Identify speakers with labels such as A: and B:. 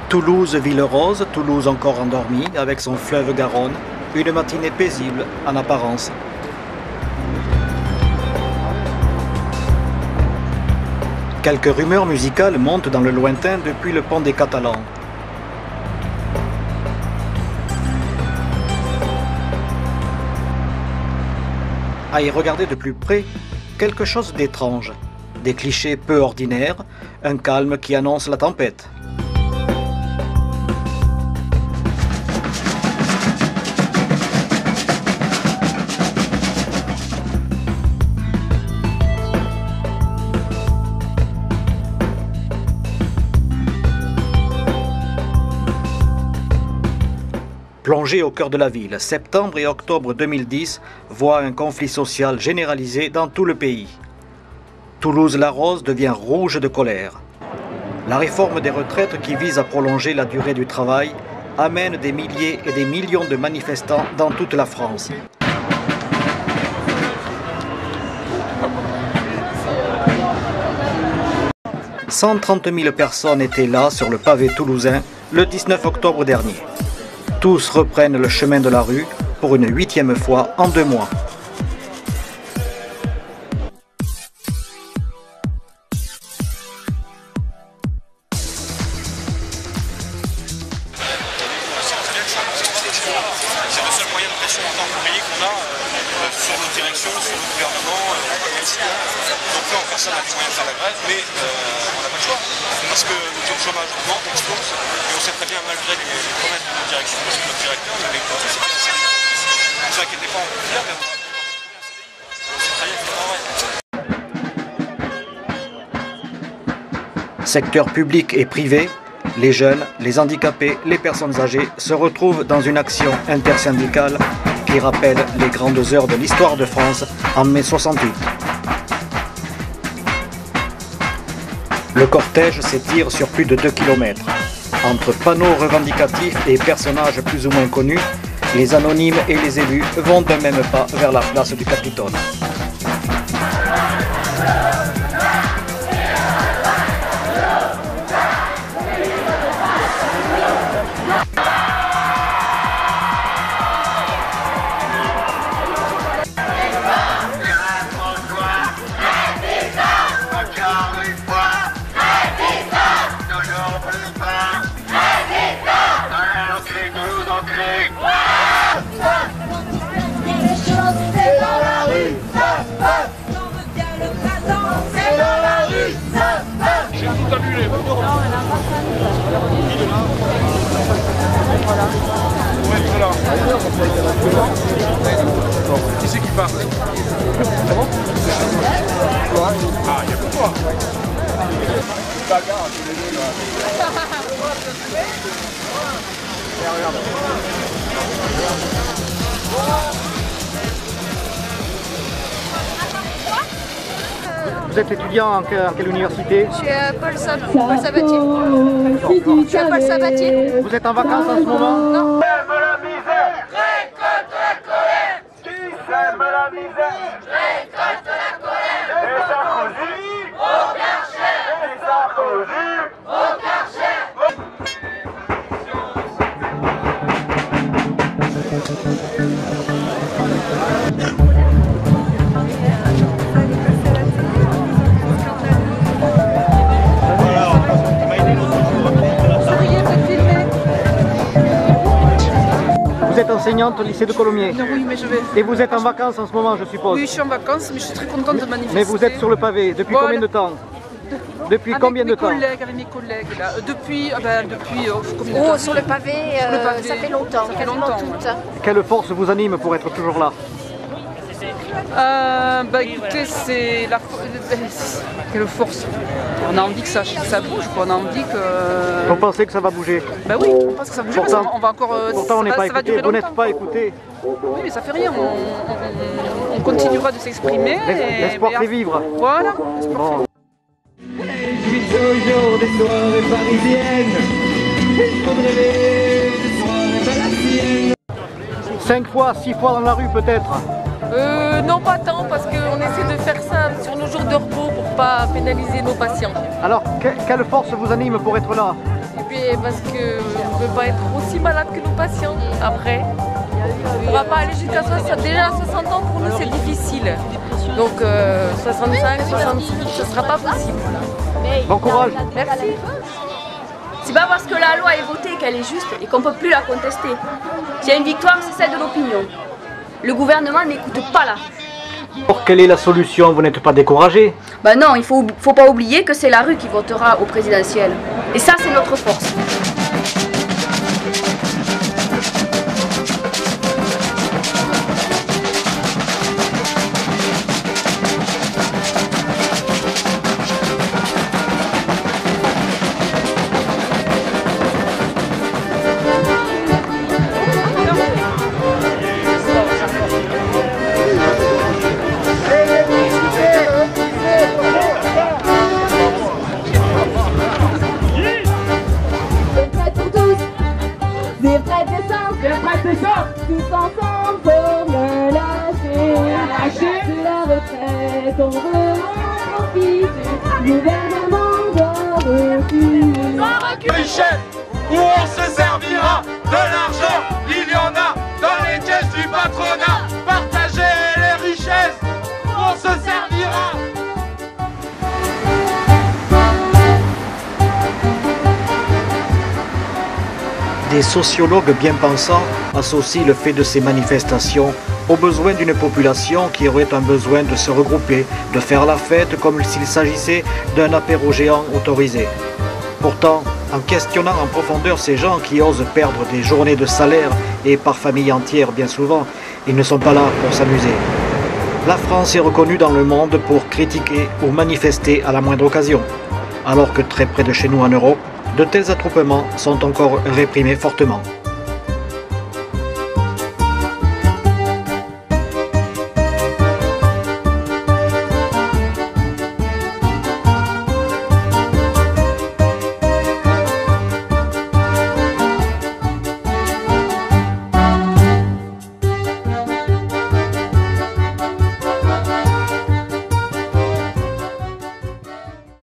A: Toulouse, ville rose, Toulouse encore endormie, avec son fleuve Garonne, une matinée paisible en apparence. Quelques rumeurs musicales montent dans le lointain depuis le pont des Catalans. À y regarder de plus près, quelque chose d'étrange. Des clichés peu ordinaires, un calme qui annonce la tempête. Plongé au cœur de la ville, septembre et octobre 2010 voient un conflit social généralisé dans tout le pays. Toulouse-la-Rose devient rouge de colère. La réforme des retraites qui vise à prolonger la durée du travail amène des milliers et des millions de manifestants dans toute la France. « 130 000 personnes étaient là sur le pavé toulousain le 19 octobre dernier. Tous reprennent le chemin de la rue pour une 8e fois en 2 mois.
B: C'est le seul moyen de pression en tant qu'ouvrier qu'on a sur nos directions, sur le gouvernement, donc là on personne n'a les moyens de faire la grève, mais on n'a pas le choix, parce que le taux de chômage augmente, explose, et on sait très bien malgré les promesses de notre direction, parce que notre directeur ne veut pas, ne vous inquiétez pas, on peut le faire, mais on sait très bien que c'est pas vrai.
A: Secteur public et privé, les jeunes, les handicapés, les personnes âgées se retrouvent dans une action intersyndicale qui rappelle les grandes heures de l'histoire de France en mai 68. Le cortège s'étire sur plus de 2 km. Entre panneaux revendicatifs et personnages plus ou moins connus, les anonymes et les élus vont d'un même pas vers la place du Capitole.
B: Qui c'est qui part? Ah, il y a que toi.
A: Vous êtes étudiant en quelle université?
C: Je suis à Paul Sabatier. Je suis à Paul Sabatier.
A: Vous êtes en vacances en ce moment?
C: Non.
D: La misère, récolte la colère. Qui sème la misère, récolte la colère. Et Sarkozy, au Karcher. Et Sarkozy, au Karcher.
A: Vous êtes enseignante au lycée de Colomiers.
C: Non, oui, mais je vais.
A: Et vous êtes en vacances en ce moment, je suppose?
C: Oui, je suis en vacances, mais je suis très contente de manifester.
A: Mais vous êtes sur le pavé, depuis
C: Voilà.
A: combien de temps? Depuis combien de temps?
C: Avec mes collègues, là. Depuis combien de temps?
E: Sur le pavé, ça fait longtemps.
C: Ça fait longtemps.
A: Quelle force vous anime pour être toujours là?
C: Écoutez, c'est la quelle force. On a envie que ça bouge, quoi. On a envie que...
A: Vous pensez que ça va bouger?
C: Ben oui, on pense que ça bouge.
A: Pourtant,
C: on va encore...
A: pourtant on n'est pas écouté, vous n'êtes pas écouté.
C: Oui, mais ça fait rien. On continuera de s'exprimer.
A: L'espoir fait vivre.
C: Voilà.
A: Bon.
F: Puis toujours des soirées parisiennes. Il faudrait des soirées palatiennes.
A: 5 fois, 6 fois dans la rue peut-être?
G: Non, pas tant, parce qu'on essaie de faire ça sur nos jours de repos pour pas pénaliser nos patients.
A: Alors, quelle force vous anime pour être là?
G: Et puis mais parce qu'on ne peut pas être aussi malade que nos patients après. On ne pourra pas aller jusqu'à 60. Déjà 60 ans pour nous c'est difficile. Donc 65, 66, ce ne sera pas possible.
A: Bon courage.
G: Merci.
H: C'est pas parce que la loi est votée qu'elle est juste et qu'on ne peut plus la contester. S'il y a une victoire, c'est celle de l'opinion. Le gouvernement n'écoute pas la rue.
A: Or, quelle est la solution? Vous n'êtes pas découragé?
H: Ben non, il faut pas oublier que c'est la rue qui votera au présidentiel. Et ça, c'est notre force.
I: Tous ensemble pour me lâcher. De la retraite, on veut en profiter. Le gouvernement doit reculer.
D: Richesse, où on se servira de l'argent, il y en a dans les caisses du patronat. Partager les richesses, où on se servira.
A: Des sociologues bien pensants associent le fait de ces manifestations au besoin d'une population qui aurait un besoin de se regrouper, de faire la fête comme s'il s'agissait d'un apéro géant autorisé. Pourtant, en questionnant en profondeur ces gens qui osent perdre des journées de salaire et par famille entière bien souvent, ils ne sont pas là pour s'amuser. La France est reconnue dans le monde pour critiquer ou manifester à la moindre occasion, alors que très près de chez nous en Europe, de tels attroupements sont encore réprimés fortement.